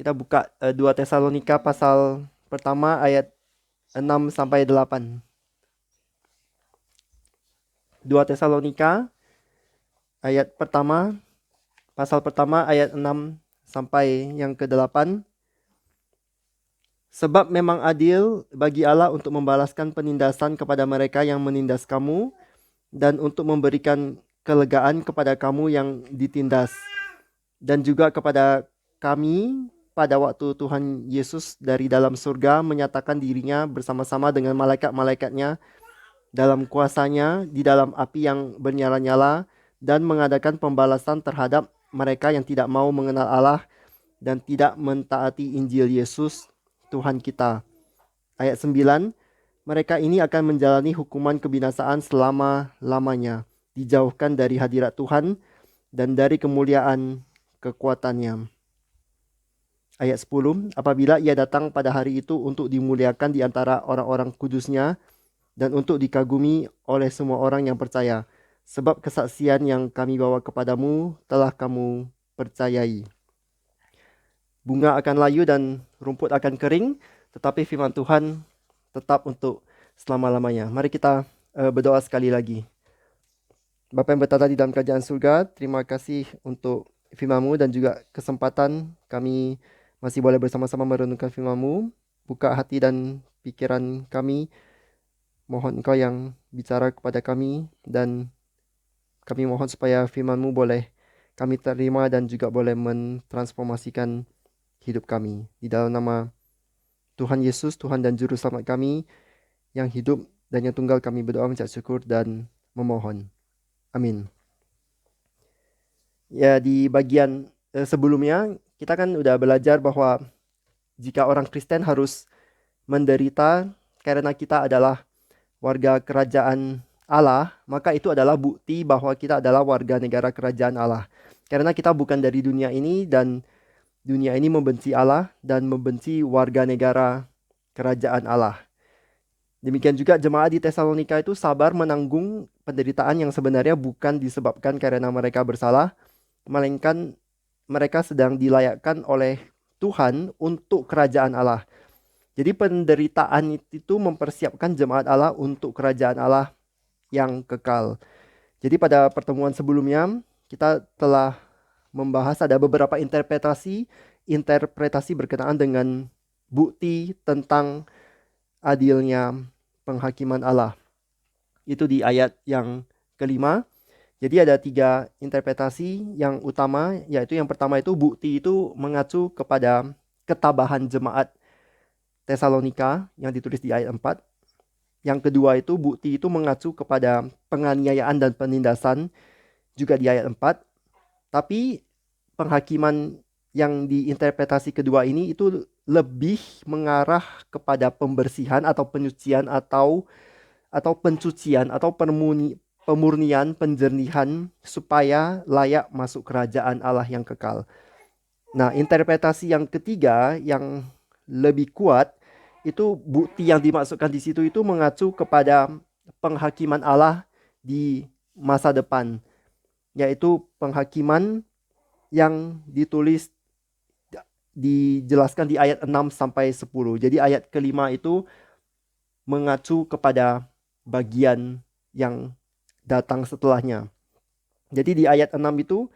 Kita buka 2 Tesalonika pasal pertama ayat 6 sampai 8. 2 Tesalonika ayat pertama, pasal pertama ayat 6 sampai yang ke-8. Sebab memang adil bagi Allah untuk membalaskan penindasan kepada mereka yang menindas kamu dan untuk memberikan kelegaan kepada kamu yang ditindas, dan juga kepada kami pada waktu Tuhan Yesus dari dalam surga menyatakan dirinya bersama-sama dengan malaikat-malaikatnya dalam kuasanya di dalam api yang bernyala-nyala, dan mengadakan pembalasan terhadap mereka yang tidak mau mengenal Allah dan tidak mentaati Injil Yesus Tuhan kita. Ayat 9, mereka ini akan menjalani hukuman kebinasaan selama-lamanya, dijauhkan dari hadirat Tuhan dan dari kemuliaan kekuatannya. Ayat 10, apabila ia datang pada hari itu untuk dimuliakan di antara orang-orang kudusnya dan untuk dikagumi oleh semua orang yang percaya. Sebab kesaksian yang kami bawa kepadamu telah kamu percayai. Bunga akan layu dan rumput akan kering, tetapi firman Tuhan tetap untuk selama-lamanya. Mari kita berdoa sekali lagi. Bapa yang bertata di dalam kerajaan surga, terima kasih untuk firman-Mu dan juga kesempatan kami masih boleh bersama-sama merenungkan firman-Mu. Buka hati dan pikiran kami. Mohon Engkau yang bicara kepada kami, dan kami mohon supaya firman-Mu boleh kami terima dan juga boleh mentransformasikan hidup kami. Di dalam nama Tuhan Yesus, Tuhan dan Juru Selamat kami yang hidup dan yang tunggal, kami berdoa, mengucap syukur dan memohon. Amin. Ya, di bagian sebelumnya kita kan udah belajar bahwa jika orang Kristen harus menderita karena kita adalah warga kerajaan Allah, maka itu adalah bukti bahwa kita adalah warga negara kerajaan Allah. Karena kita bukan dari dunia ini, dan dunia ini membenci Allah dan membenci warga negara kerajaan Allah. Demikian juga jemaat di Tesalonika itu sabar menanggung penderitaan yang sebenarnya bukan disebabkan karena mereka bersalah, melainkan mereka sedang dilayakkan oleh Tuhan untuk kerajaan Allah. Jadi penderitaan itu mempersiapkan jemaat Allah untuk kerajaan Allah yang kekal. Jadi pada pertemuan sebelumnya kita telah membahas ada beberapa interpretasi berkenaan dengan bukti tentang adilnya penghakiman Allah. Itu di ayat yang kelima. Jadi ada 3 interpretasi yang utama, yaitu yang pertama itu bukti itu mengacu kepada ketabahan jemaat Tesalonika yang ditulis di ayat 4. Yang kedua itu bukti itu mengacu kepada penganiayaan dan penindasan juga di ayat 4. Tapi penghakiman yang diinterpretasi kedua ini itu lebih mengarah kepada pembersihan atau penyucian atau pencucian atau pemurnian, penjernihan supaya layak masuk kerajaan Allah yang kekal. Nah, interpretasi yang ketiga yang lebih kuat itu bukti yang dimaksudkan di situ itu mengacu kepada penghakiman Allah di masa depan, yaitu penghakiman yang dijelaskan di ayat 6 sampai 10. Jadi ayat kelima itu mengacu kepada bagian yang datang setelahnya. Jadi di ayat 6 itu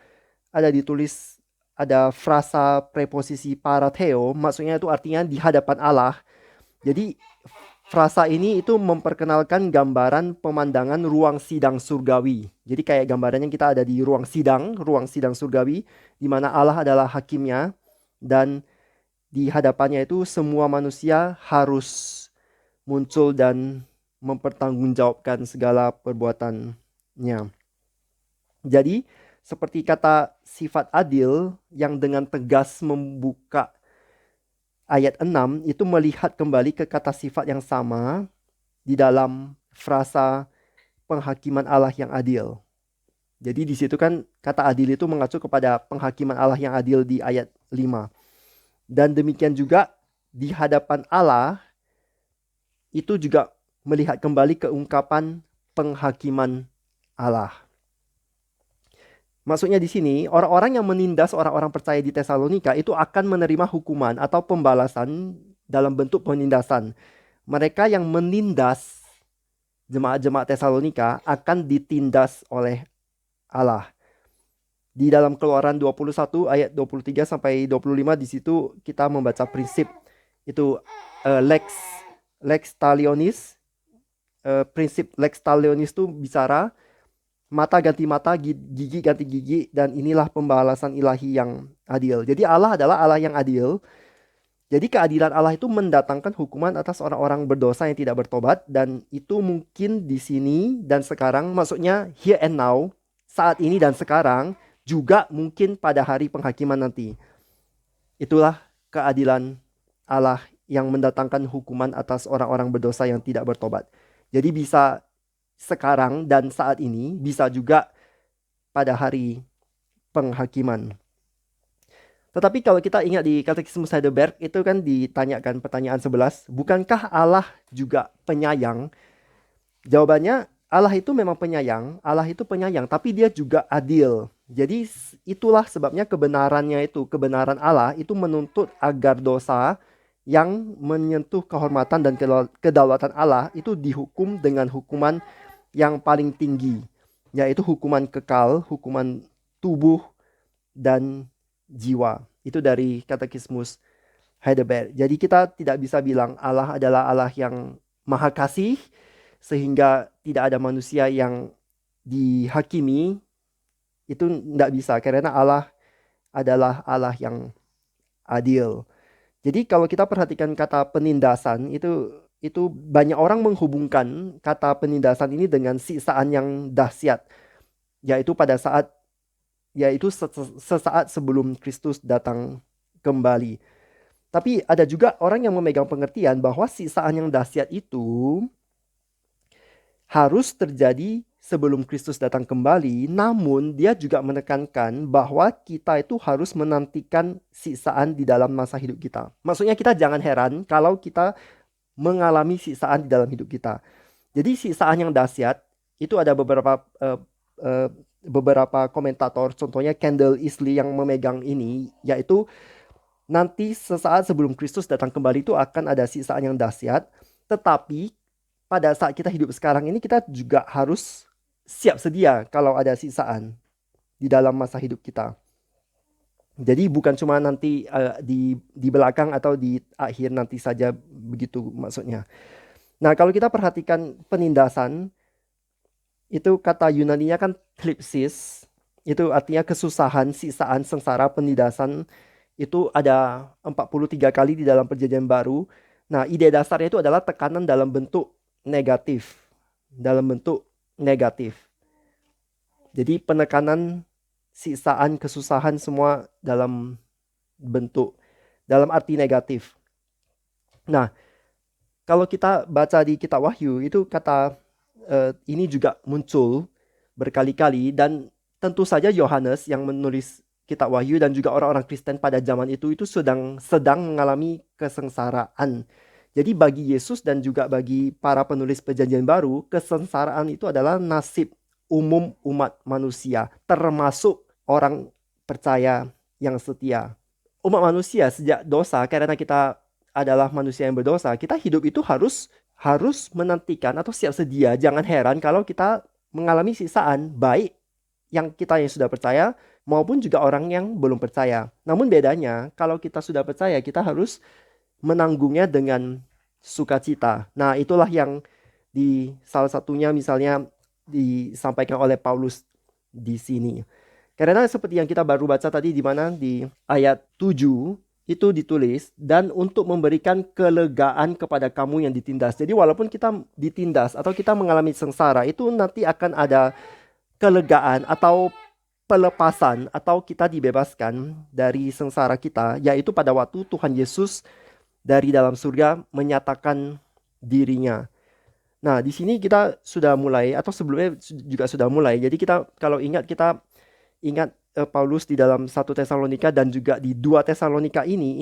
ada frasa preposisi paratheo, maksudnya itu artinya di hadapan Allah. Jadi frasa ini itu memperkenalkan gambaran pemandangan ruang sidang surgawi. Jadi kayak gambarannya kita ada di ruang sidang surgawi, di mana Allah adalah hakimnya, dan di hadapannya itu semua manusia harus muncul dan mempertanggungjawabkan segala perbuatannya. Jadi seperti kata sifat adil yang dengan tegas membuka ayat 6 itu melihat kembali ke kata sifat yang sama di dalam frasa penghakiman Allah yang adil. Jadi di situ kan kata adil itu mengacu kepada penghakiman Allah yang adil di ayat 5. Dan demikian juga di hadapan Allah itu juga melihat kembali keungkapan penghakiman Allah. Maksudnya di sini, orang-orang yang menindas orang-orang percaya di Tesalonika itu akan menerima hukuman atau pembalasan dalam bentuk penindasan. Mereka yang menindas jemaat-jemaat Tesalonika akan ditindas oleh Allah. Di dalam Keluaran 21 ayat 23 sampai 25 di situ kita membaca prinsip itu lex talionis. Prinsip lex talionis itu bicara mata ganti mata, gigi ganti gigi, dan inilah pembalasan ilahi yang adil. Jadi Allah adalah Allah yang adil. Jadi keadilan Allah itu mendatangkan hukuman atas orang-orang berdosa yang tidak bertobat, dan itu mungkin di sini dan sekarang, maksudnya here and now, saat ini dan sekarang, juga mungkin pada hari penghakiman nanti. Itulah keadilan Allah yang mendatangkan hukuman atas orang-orang berdosa yang tidak bertobat. Jadi bisa sekarang dan saat ini, bisa juga pada hari penghakiman. Tetapi kalau kita ingat di Katekismus Heidelberg itu kan ditanyakan pertanyaan 11, bukankah Allah juga penyayang? Jawabannya, Allah itu memang penyayang, Allah itu penyayang, tapi dia juga adil. Jadi itulah sebabnya kebenaran Allah itu menuntut agar dosa yang menyentuh kehormatan dan kedaulatan Allah itu dihukum dengan hukuman yang paling tinggi, yaitu hukuman kekal, hukuman tubuh dan jiwa. Itu dari Katekismus Heidelberg. Jadi kita tidak bisa bilang Allah adalah Allah yang maha kasih sehingga tidak ada manusia yang dihakimi. Itu tidak bisa, karena Allah adalah Allah yang adil. Jadi kalau kita perhatikan kata penindasan, itu banyak orang menghubungkan kata penindasan ini dengan siksaan yang dahsyat, yaitu sesaat sebelum Kristus datang kembali. Tapi ada juga orang yang memegang pengertian bahwa siksaan yang dahsyat itu harus terjadi sebelum Kristus datang kembali, namun dia juga menekankan bahwa kita itu harus menantikan siksaan di dalam masa hidup kita. Maksudnya kita jangan heran kalau kita mengalami siksaan di dalam hidup kita. Jadi siksaan yang dahsyat itu ada beberapa komentator, contohnya Kendall Isley yang memegang ini, yaitu nanti sesaat sebelum Kristus datang kembali itu akan ada siksaan yang dahsyat, tetapi pada saat kita hidup sekarang ini kita juga harus siap sedia kalau ada siksaan di dalam masa hidup kita. Jadi bukan cuma nanti di belakang atau di akhir nanti saja, begitu maksudnya. Nah, kalau kita perhatikan penindasan, itu kata Yunaninya kan thlipsis, itu artinya kesusahan, siksaan, sengsara, penindasan. Itu ada 43 kali di dalam Perjanjian Baru. Nah, ide dasarnya itu adalah tekanan dalam bentuk negatif. Jadi penekanan, siksaan, kesusahan semua dalam arti negatif. Nah, kalau kita baca di kitab Wahyu, itu kata ini juga muncul berkali-kali, dan tentu saja Yohanes yang menulis kitab Wahyu dan juga orang-orang Kristen pada zaman itu sedang mengalami kesengsaraan. Jadi bagi Yesus dan juga bagi para penulis Perjanjian Baru, kesengsaraan itu adalah nasib umum umat manusia, termasuk orang percaya yang setia. Umat manusia sejak dosa, karena kita adalah manusia yang berdosa, kita hidup itu harus menantikan atau siap sedia. Jangan heran kalau kita mengalami siksaan, baik yang sudah percaya maupun juga orang yang belum percaya. Namun bedanya, kalau kita sudah percaya, kita harus menanggungnya dengan sukacita. Nah, itulah yang di salah satunya misalnya disampaikan oleh Paulus di sini. Karena seperti yang kita baru baca tadi, di mana di ayat 7 itu ditulis, dan untuk memberikan kelegaan kepada kamu yang ditindas. Jadi walaupun kita ditindas atau kita mengalami sengsara, itu nanti akan ada kelegaan atau pelepasan, atau kita dibebaskan dari sengsara kita, yaitu pada waktu Tuhan Yesus dari dalam surga menyatakan dirinya. Nah, di sini kita sudah mulai, atau sebelumnya juga sudah mulai. Jadi kita ingat Paulus di dalam 1 Tesalonika dan juga di 2 Tesalonika ini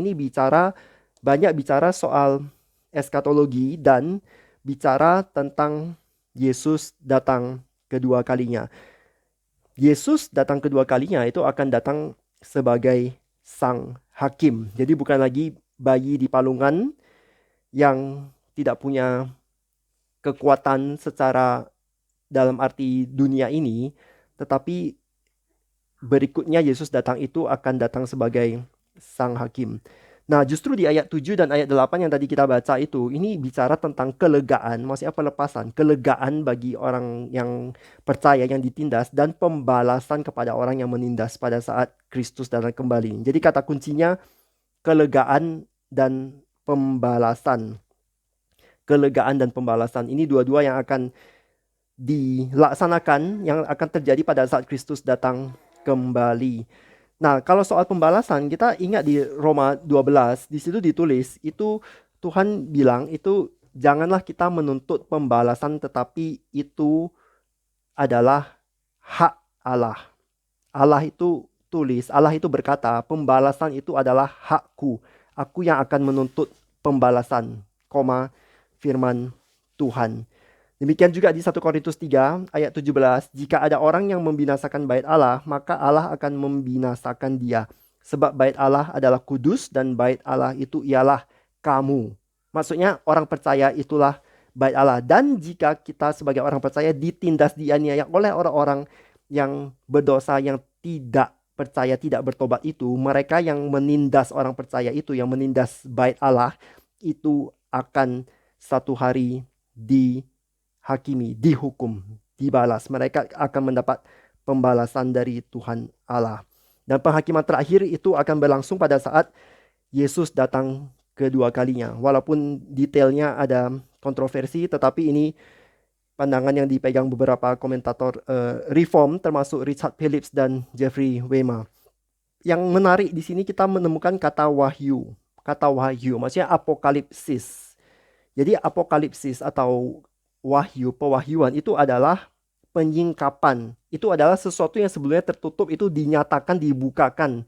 banyak bicara soal eskatologi dan bicara tentang Yesus datang kedua kalinya. Yesus datang kedua kalinya itu akan datang sebagai sang hakim. Jadi bukan lagi bayi di palungan yang tidak punya kekuatan secara dalam arti dunia ini, tetapi berikutnya Yesus datang itu akan datang sebagai sang hakim. Nah, justru di ayat 7 dan ayat 8 yang tadi kita baca itu, ini bicara tentang kelegaan, maksudnya pelepasan, kelegaan bagi orang yang percaya yang ditindas dan pembalasan kepada orang yang menindas pada saat Kristus datang kembali. Jadi kata kuncinya kelegaan dan pembalasan. Kelegaan dan pembalasan ini dua-dua yang akan dilaksanakan, yang akan terjadi pada saat Kristus datang kembali. Nah, kalau soal pembalasan, kita ingat di Roma 12, di situ ditulis, itu Tuhan bilang, itu janganlah kita menuntut pembalasan, tetapi itu adalah hak Allah. Allah itu tulis, Allah itu berkata, pembalasan itu adalah hakku. Aku yang akan menuntut pembalasan, firman Tuhan. Demikian juga di 1 Korintus 3 ayat 17, jika ada orang yang membinasakan bait Allah, maka Allah akan membinasakan dia. Sebab bait Allah adalah kudus dan bait Allah itu ialah kamu. Maksudnya orang percaya itulah bait Allah. Dan jika kita sebagai orang percaya ditindas, dianiaya oleh orang-orang yang berdosa, yang tidak percaya, tidak bertobat itu, mereka yang menindas orang percaya itu, yang menindas bait Allah, itu akan satu hari dihakimi, dihukum, dibalas. Mereka akan mendapat pembalasan dari Tuhan Allah. Dan penghakiman terakhir itu akan berlangsung pada saat Yesus datang kedua kalinya. Walaupun detailnya ada kontroversi, tetapi ini pandangan yang dipegang beberapa komentator Reform, termasuk Richard Phillips dan Jeffrey Weimar. Yang menarik di sini kita menemukan kata wahyu. Kata wahyu, maksudnya apokalipsis. Jadi apokalipsis atau wahyu, pewahyuan itu adalah penyingkapan. Itu adalah sesuatu yang sebelumnya tertutup, itu dinyatakan, dibukakan.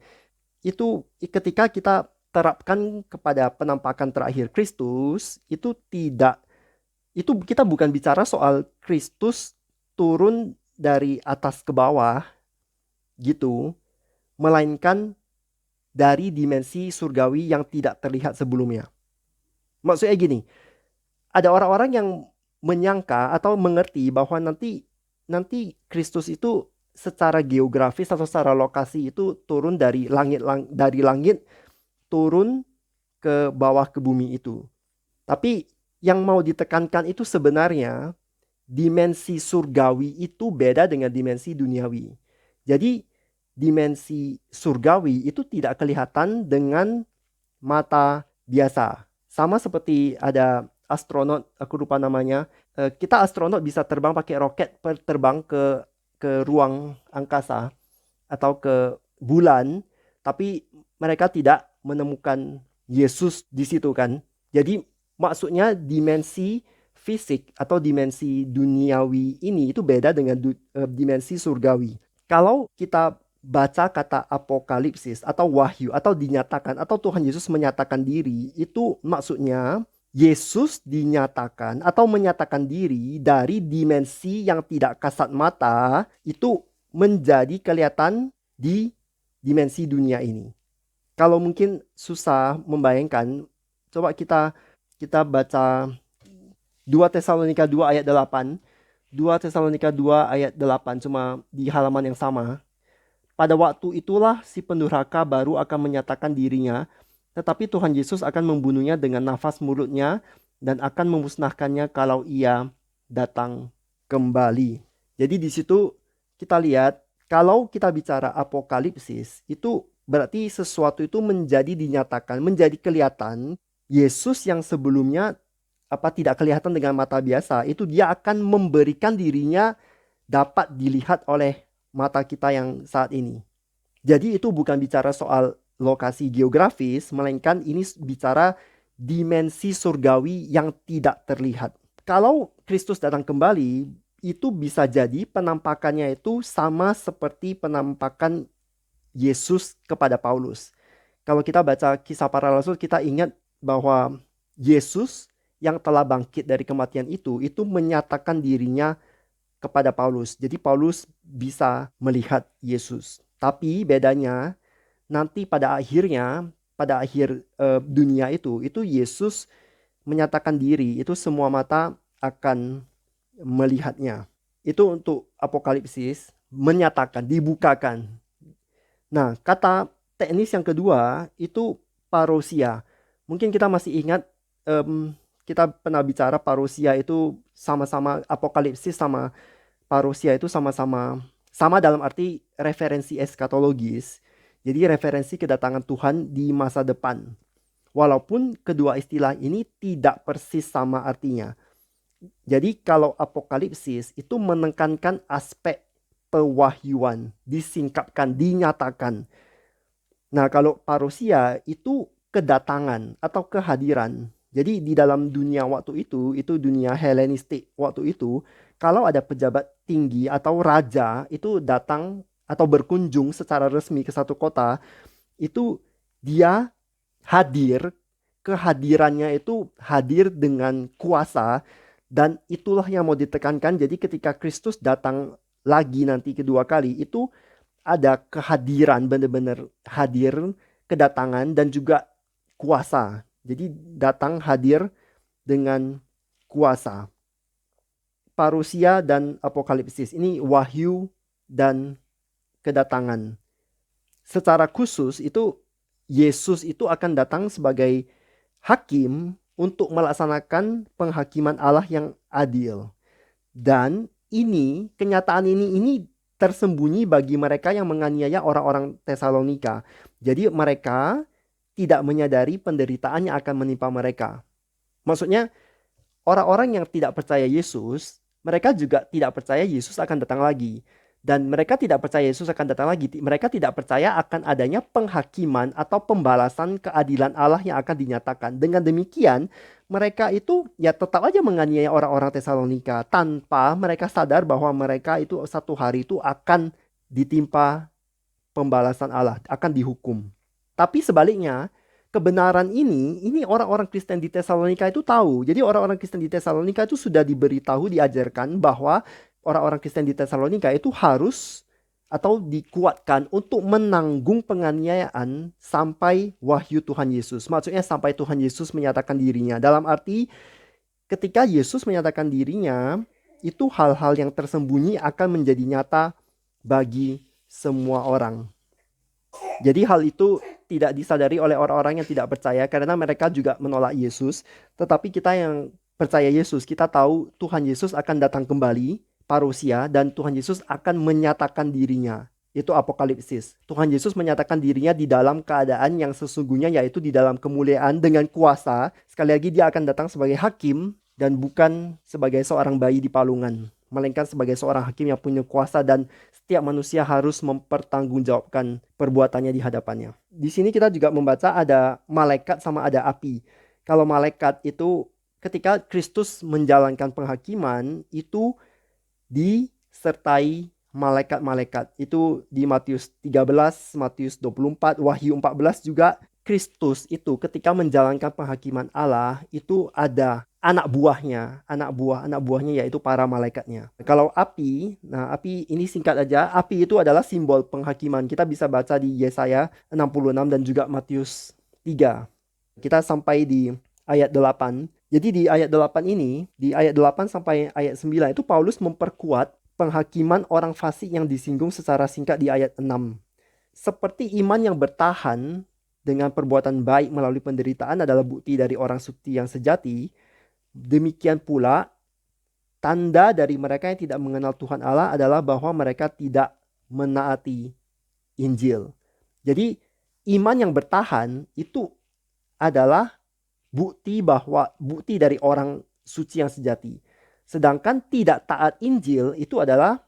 Itu ketika kita terapkan kepada penampakan terakhir Kristus, itu kita bukan bicara soal Kristus turun dari atas ke bawah gitu, melainkan dari dimensi surgawi yang tidak terlihat sebelumnya. Maksudnya gini, ada orang-orang yang menyangka atau mengerti bahwa nanti Kristus itu secara geografis atau secara lokasi itu turun dari langit turun ke bawah ke bumi itu. Tapi yang mau ditekankan itu sebenarnya dimensi surgawi itu beda dengan dimensi duniawi. Jadi dimensi surgawi itu tidak kelihatan dengan mata biasa. Sama seperti ada astronot, aku lupa namanya. Kita astronot bisa terbang pakai roket, terbang ke ruang angkasa atau ke bulan, tapi mereka tidak menemukan Yesus di situ kan. Jadi maksudnya dimensi fisik atau dimensi duniawi ini itu beda dengan dimensi surgawi. Kalau kita baca kata apokalipsis atau wahyu atau dinyatakan atau Tuhan Yesus menyatakan diri, itu maksudnya Yesus dinyatakan atau menyatakan diri dari dimensi yang tidak kasat mata itu menjadi kelihatan di dimensi dunia ini. Kalau mungkin susah membayangkan, coba kita baca 2 Tesalonika 2 ayat 8. 2 Tesalonika 2 ayat 8, cuma di halaman yang sama. Pada waktu itulah si pendurhaka baru akan menyatakan dirinya, tetapi Tuhan Yesus akan membunuhnya dengan nafas mulutnya dan akan memusnahkannya kalau ia datang kembali. Jadi di situ kita lihat, kalau kita bicara apokalipsis, itu berarti sesuatu itu menjadi dinyatakan, menjadi kelihatan. Yesus yang sebelumnya tidak kelihatan dengan mata biasa, itu dia akan memberikan dirinya dapat dilihat oleh mata kita yang saat ini. Jadi itu bukan bicara soal lokasi geografis, melainkan ini bicara dimensi surgawi yang tidak terlihat. Kalau Kristus datang kembali, itu bisa jadi penampakannya itu sama seperti penampakan Yesus kepada Paulus. Kalau kita baca Kisah Para Rasul, kita ingat bahwa Yesus yang telah bangkit dari kematian itu menyatakan dirinya kepada Paulus. Jadi Paulus bisa melihat Yesus. Tapi bedanya nanti pada akhir dunia itu Yesus menyatakan diri, itu semua mata akan melihatnya. Itu untuk apokalipsis, menyatakan, dibukakan. Nah, kata teknis yang kedua itu parousia. Mungkin kita masih ingat, kita pernah bicara parousia itu sama-sama, apokalipsis sama parousia itu sama dalam arti referensi eskatologis. Jadi referensi kedatangan Tuhan di masa depan. Walaupun kedua istilah ini tidak persis sama artinya. Jadi kalau apokalipsis itu menekankan aspek pewahyuan, disingkapkan, dinyatakan. Nah, kalau parousia itu kedatangan atau kehadiran. Jadi di dalam dunia waktu itu dunia Helenistik waktu itu, kalau ada pejabat tinggi atau raja itu datang atau berkunjung secara resmi ke satu kota, itu dia hadir, kehadirannya itu hadir dengan kuasa, dan itulah yang mau ditekankan. Jadi ketika Kristus datang lagi nanti kedua kali, itu ada kehadiran, benar-benar hadir, kedatangan dan juga kuasa. Jadi datang hadir dengan kuasa. Parousia dan apokalipsis ini wahyu dan kedatangan. Secara khusus itu Yesus itu akan datang sebagai hakim untuk melaksanakan penghakiman Allah yang adil. Dan kenyataan ini tersembunyi bagi mereka yang menganiaya orang-orang Tesalonika. Jadi mereka tidak menyadari penderitaan yang akan menimpa mereka. Maksudnya orang-orang yang tidak percaya Yesus, mereka juga tidak percaya Yesus akan datang lagi. Dan mereka tidak percaya Yesus akan datang lagi. Mereka tidak percaya akan adanya penghakiman atau pembalasan keadilan Allah yang akan dinyatakan. Dengan demikian, mereka itu ya tetap aja menganiaya orang-orang Tesalonika tanpa mereka sadar bahwa mereka itu satu hari itu akan ditimpa pembalasan Allah, akan dihukum. Tapi sebaliknya, kebenaran ini orang-orang Kristen di Tesalonika itu tahu. Jadi orang-orang Kristen di Tesalonika itu sudah diberitahu, diajarkan bahwa orang-orang Kristen di Tesalonika itu harus atau dikuatkan untuk menanggung penganiayaan sampai wahyu Tuhan Yesus. Maksudnya sampai Tuhan Yesus menyatakan dirinya. Dalam arti ketika Yesus menyatakan dirinya, itu hal-hal yang tersembunyi akan menjadi nyata bagi semua orang. Jadi hal itu tidak disadari oleh orang-orang yang tidak percaya karena mereka juga menolak Yesus. Tetapi kita yang percaya Yesus, kita tahu Tuhan Yesus akan datang kembali, parousia, dan Tuhan Yesus akan menyatakan dirinya. Itu apokalipsis. Tuhan Yesus menyatakan dirinya di dalam keadaan yang sesungguhnya, yaitu di dalam kemuliaan dengan kuasa. Sekali lagi dia akan datang sebagai hakim dan bukan sebagai seorang bayi di palungan, melainkan sebagai seorang hakim yang punya kuasa dan setiap manusia harus mempertanggungjawabkan perbuatannya di hadapannya. Di sini kita juga membaca ada malaikat sama ada api. Kalau malaikat itu ketika Kristus menjalankan penghakiman itu disertai malaikat-malaikat. Itu di Matius 13, Matius 24, Wahyu 14 juga Kristus itu ketika menjalankan penghakiman Allah itu ada anak buahnya yaitu para malaikatnya. Kalau api, nah api ini singkat aja, api itu adalah simbol penghakiman. Kita bisa baca di Yesaya 66 dan juga Matius 3. Kita sampai di ayat 8. Jadi di ayat 8 ini, di ayat 8 sampai ayat 9 itu Paulus memperkuat penghakiman orang fasik yang disinggung secara singkat di ayat 6. Seperti iman yang bertahan dengan perbuatan baik melalui penderitaan adalah bukti dari orang suci yang sejati, demikian pula tanda dari mereka yang tidak mengenal Tuhan Allah adalah bahwa mereka tidak menaati Injil. Jadi iman yang bertahan itu adalah bukti dari orang suci yang sejati. Sedangkan tidak taat Injil itu adalah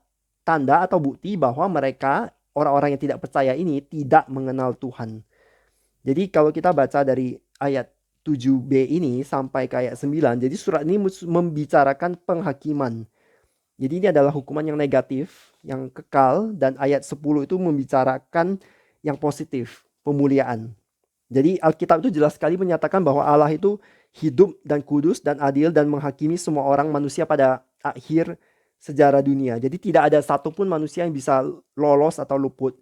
tanda atau bukti bahwa mereka, orang-orang yang tidak percaya ini, tidak mengenal Tuhan. Jadi kalau kita baca dari ayat 7b ini sampai ke ayat 9, jadi surat ini membicarakan penghakiman. Jadi ini adalah hukuman yang negatif, yang kekal, dan ayat 10 itu membicarakan yang positif, pemuliaan. Jadi Alkitab itu jelas sekali menyatakan bahwa Allah itu hidup dan kudus dan adil dan menghakimi semua orang manusia pada akhir sejarah dunia. Jadi tidak ada satupun manusia yang bisa lolos atau luput.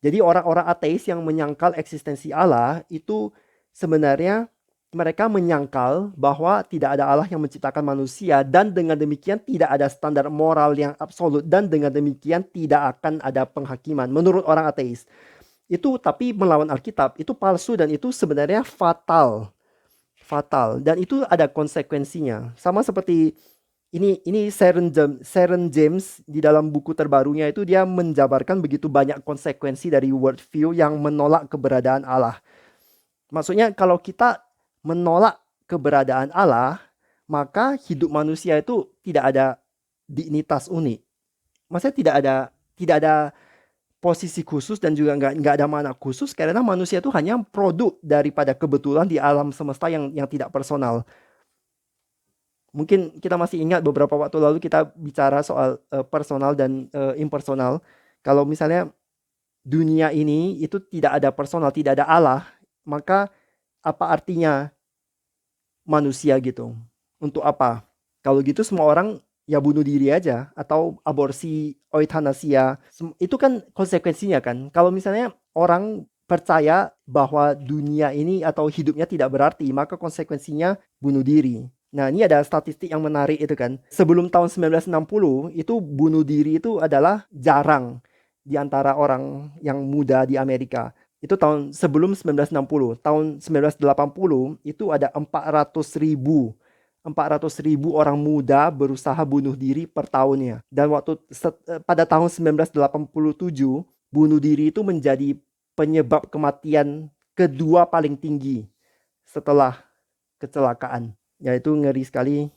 Jadi orang-orang ateis yang menyangkal eksistensi Allah itu sebenarnya mereka menyangkal bahwa tidak ada Allah yang menciptakan manusia, dan dengan demikian tidak ada standar moral yang absolut, dan dengan demikian tidak akan ada penghakiman menurut orang ateis. Itu tapi melawan Alkitab itu palsu, dan itu sebenarnya fatal. Fatal, dan itu ada konsekuensinya. Sama seperti ini Sharon James di dalam buku terbarunya itu dia menjabarkan begitu banyak konsekuensi dari worldview yang menolak keberadaan Allah. Maksudnya kalau kita menolak keberadaan Allah, maka hidup manusia itu tidak ada dignitas unik. Maksudnya tidak ada posisi khusus, dan juga nggak ada makna khusus, karena manusia itu hanya produk daripada kebetulan di alam semesta yang tidak personal. Mungkin kita masih ingat beberapa waktu lalu kita bicara soal personal dan impersonal. Kalau misalnya dunia ini itu tidak ada personal, tidak ada Allah, maka apa artinya manusia gitu? Untuk apa? Kalau gitu semua orang ya bunuh diri aja, atau aborsi, euthanasia. Itu kan konsekuensinya kan. Kalau misalnya orang percaya bahwa dunia ini atau hidupnya tidak berarti, maka konsekuensinya bunuh diri. Nah, ini ada statistik yang menarik itu kan. Sebelum tahun 1960, itu bunuh diri itu adalah jarang di antara orang yang muda di Amerika. Itu tahun sebelum 1960. Tahun 1980 itu ada 400.000 orang muda berusaha bunuh diri per tahunnya. Dan pada tahun 1987, bunuh diri itu menjadi penyebab kematian kedua paling tinggi setelah kecelakaan. Ya, itu ngeri sekali.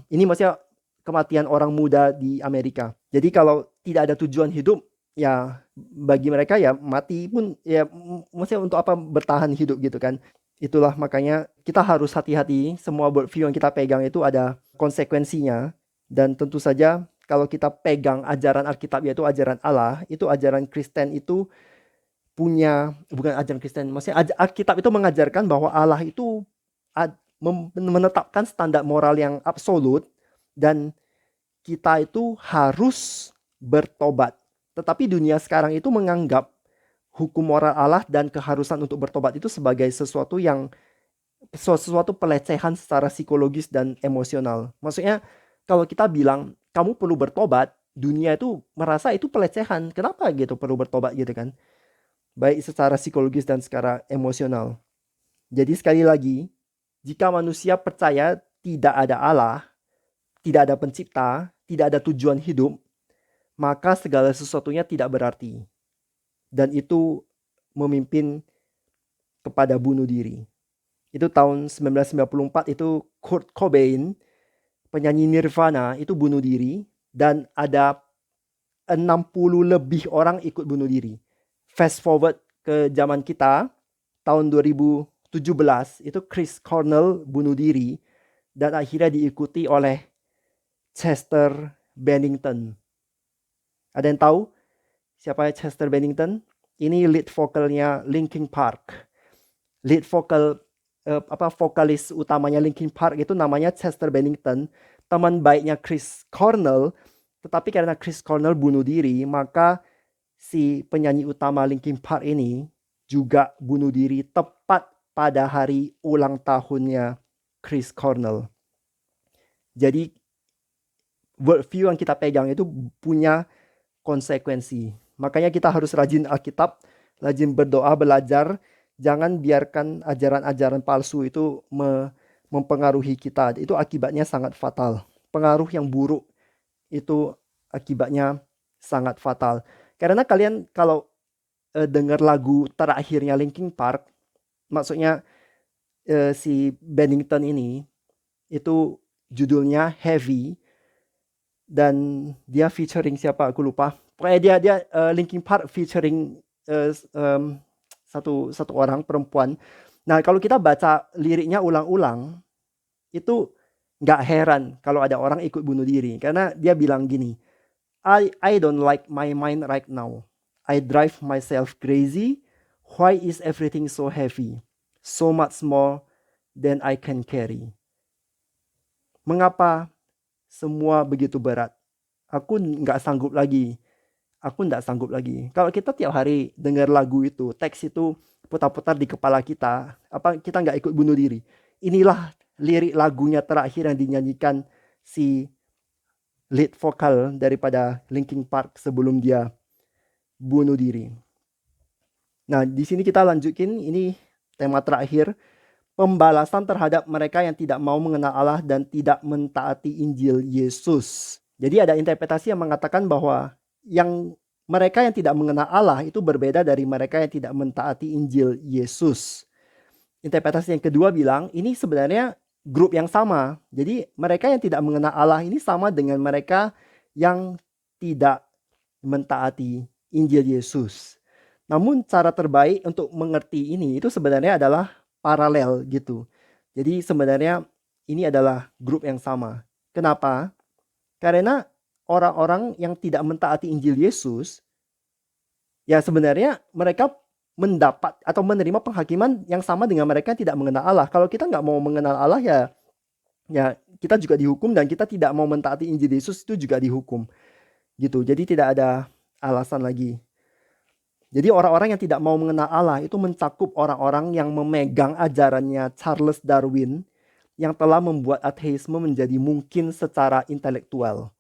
Ini maksudnya kematian orang muda di Amerika. Jadi kalau tidak ada tujuan hidup, ya bagi mereka ya mati pun ya, maksudnya untuk apa bertahan hidup gitu kan. Itulah makanya kita harus hati-hati, semua worldview yang kita pegang itu ada konsekuensinya. Dan tentu saja kalau kita pegang ajaran Alkitab, yaitu ajaran Allah, itu ajaran Kristen itu bukan ajaran Kristen, maksudnya Alkitab itu mengajarkan bahwa Allah itu menetapkan standar moral yang absolut, dan kita itu harus bertobat. Tetapi dunia sekarang itu menganggap hukum moral Allah dan keharusan untuk bertobat itu sebagai sesuatu pelecehan secara psikologis dan emosional. Maksudnya kalau kita bilang kamu perlu bertobat, dunia itu merasa itu pelecehan. Kenapa gitu perlu bertobat gitu kan? Baik secara psikologis dan secara emosional. Jadi sekali lagi, jika manusia percaya tidak ada Allah, tidak ada pencipta, tidak ada tujuan hidup, maka segala sesuatunya tidak berarti. Dan itu memimpin kepada bunuh diri. Itu tahun 1994 itu Kurt Cobain, penyanyi Nirvana, itu bunuh diri, dan ada 60 lebih orang ikut bunuh diri. Fast forward ke zaman kita, tahun 2017 itu Chris Cornell bunuh diri, dan akhirnya diikuti oleh Chester Bennington. Ada yang tahu siapa Chester Bennington? Ini lead vokalnya Linkin Park. Lead vokalis utamanya Linkin Park itu namanya Chester Bennington, teman baiknya Chris Cornell. Tetapi karena Chris Cornell bunuh diri, maka si penyanyi utama Linkin Park ini juga bunuh diri tepat pada hari ulang tahunnya Chris Cornell. Jadi worldview yang kita pegang itu punya konsekuensi. Makanya kita harus rajin Alkitab, rajin berdoa, belajar. Jangan biarkan ajaran-ajaran palsu itu mempengaruhi kita. Itu akibatnya sangat fatal. Pengaruh yang buruk itu akibatnya sangat fatal. Karena kalian kalau dengar lagu terakhirnya Linkin Park, maksudnya si Bennington ini, itu judulnya Heavy, dan dia featuring siapa aku lupa. Pokoknya dia Linkin Park featuring satu orang perempuan. Nah, kalau kita baca liriknya ulang-ulang, itu nggak heran kalau ada orang ikut bunuh diri, karena dia bilang gini, I don't like my mind right now. I drive myself crazy. Why is everything so heavy? So much more than I can carry. Mengapa semua begitu berat? Aku nggak sanggup lagi. Aku nggak sanggup lagi. Kalau kita tiap hari dengar lagu itu, teks itu putar-putar di kepala kita, apa kita nggak ikut bunuh diri? Inilah lirik lagunya terakhir yang dinyanyikan si lead vokal daripada Linkin Park sebelum dia bunuh diri. Nah, di sini kita lanjutin ini tema terakhir, pembalasan terhadap mereka yang tidak mau mengenal Allah dan tidak mentaati Injil Yesus. Jadi ada interpretasi yang mengatakan bahwa yang mereka yang tidak mengenal Allah itu berbeda dari mereka yang tidak mentaati Injil Yesus. Interpretasi yang kedua bilang ini sebenarnya grup yang sama. Jadi mereka yang tidak mengenal Allah ini sama dengan mereka yang tidak mentaati Injil Yesus. Namun cara terbaik untuk mengerti ini itu sebenarnya adalah paralel gitu. Jadi sebenarnya ini adalah grup yang sama. Kenapa? Karena orang-orang yang tidak mentaati Injil Yesus, ya sebenarnya mereka mendapat atau menerima penghakiman yang sama dengan mereka yang tidak mengenal Allah. Kalau kita nggak mau mengenal Allah ya kita juga dihukum, dan kita tidak mau mentaati Injil Yesus itu juga dihukum. Gitu. Jadi tidak ada alasan lagi. Jadi orang-orang yang tidak mau mengenal Allah itu mencakup orang-orang yang memegang ajarannya Charles Darwin yang telah membuat ateisme menjadi mungkin secara intelektual.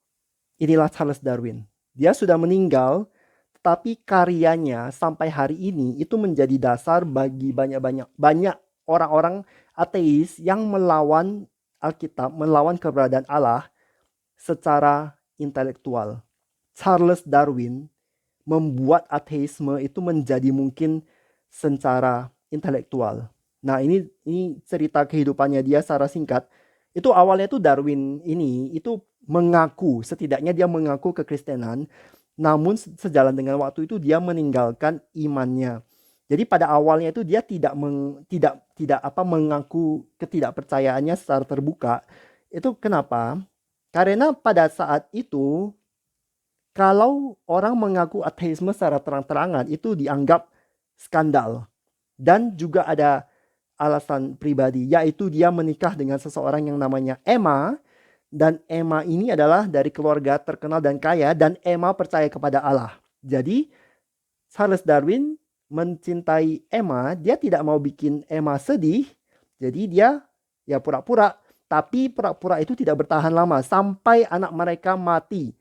Inilah Charles Darwin. Dia sudah meninggal, tetapi karyanya sampai hari ini itu menjadi dasar bagi banyak orang-orang ateis yang melawan Alkitab, melawan keberadaan Allah secara intelektual. Charles Darwin membuat ateisme itu menjadi mungkin secara intelektual. Nah, ini cerita kehidupannya dia secara singkat. Itu awalnya tuh Darwin ini itu mengaku, setidaknya dia mengaku kekristenan, namun sejalan dengan waktu itu dia meninggalkan imannya. Jadi pada awalnya itu dia tidak mengaku ketidakpercayaannya secara terbuka. Itu kenapa? Karena pada saat itu kalau orang mengaku ateisme secara terang-terangan itu dianggap skandal. Dan juga ada alasan pribadi, yaitu dia menikah dengan seseorang yang namanya Emma. Dan Emma ini adalah dari keluarga terkenal dan kaya, dan Emma percaya kepada Allah. Jadi Charles Darwin mencintai Emma, dia tidak mau bikin Emma sedih. Jadi dia ya pura-pura, tapi pura-pura itu tidak bertahan lama sampai anak mereka mati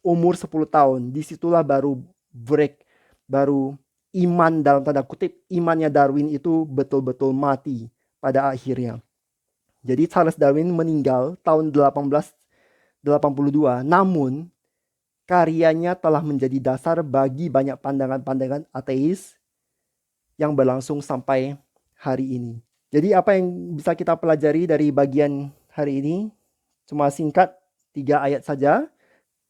umur 10 tahun. Disitulah baru break, baru iman dalam tanda kutip, imannya Darwin itu betul-betul mati pada akhirnya. Jadi Charles Darwin meninggal tahun 1882, namun karyanya telah menjadi dasar bagi banyak pandangan-pandangan ateis yang berlangsung sampai hari ini. Jadi apa yang bisa kita pelajari dari bagian hari ini? Cuma singkat, 3 ayat saja.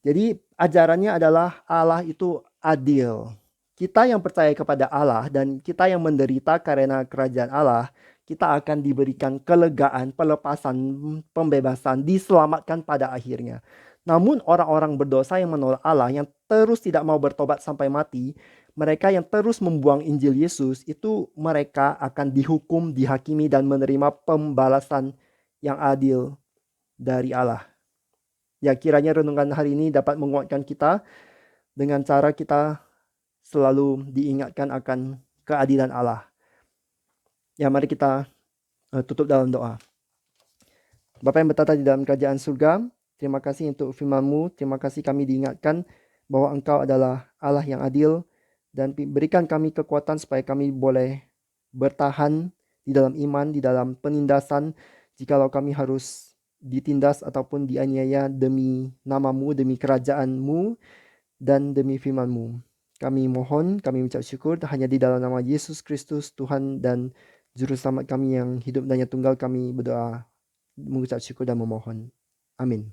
Jadi ajarannya adalah Allah itu adil. Kita yang percaya kepada Allah dan kita yang menderita karena kerajaan Allah, kita akan diberikan kelegaan, pelepasan, pembebasan, diselamatkan pada akhirnya. Namun orang-orang berdosa yang menolak Allah, yang terus tidak mau bertobat sampai mati, mereka yang terus membuang Injil Yesus, itu mereka akan dihukum, dihakimi, dan menerima pembalasan yang adil dari Allah. Ya, kiranya renungan hari ini dapat menguatkan kita dengan cara kita selalu diingatkan akan keadilan Allah. Ya, mari kita tutup dalam doa. Bapa yang bertata di dalam kerajaan surga, terima kasih untuk firman-Mu. Terima kasih kami diingatkan bahwa Engkau adalah Allah yang adil, dan berikan kami kekuatan supaya kami boleh bertahan di dalam iman, di dalam penindasan, jikalau kami harus ditindas ataupun dianiaya demi nama-Mu, demi kerajaan-Mu, dan demi firman-Mu. Kami mohon, kami mengucap syukur hanya di dalam nama Yesus Kristus, Tuhan dan Juru Selamat kami yang hidup dan yang tunggal, kami berdoa, mengucap syukur dan memohon. Amin.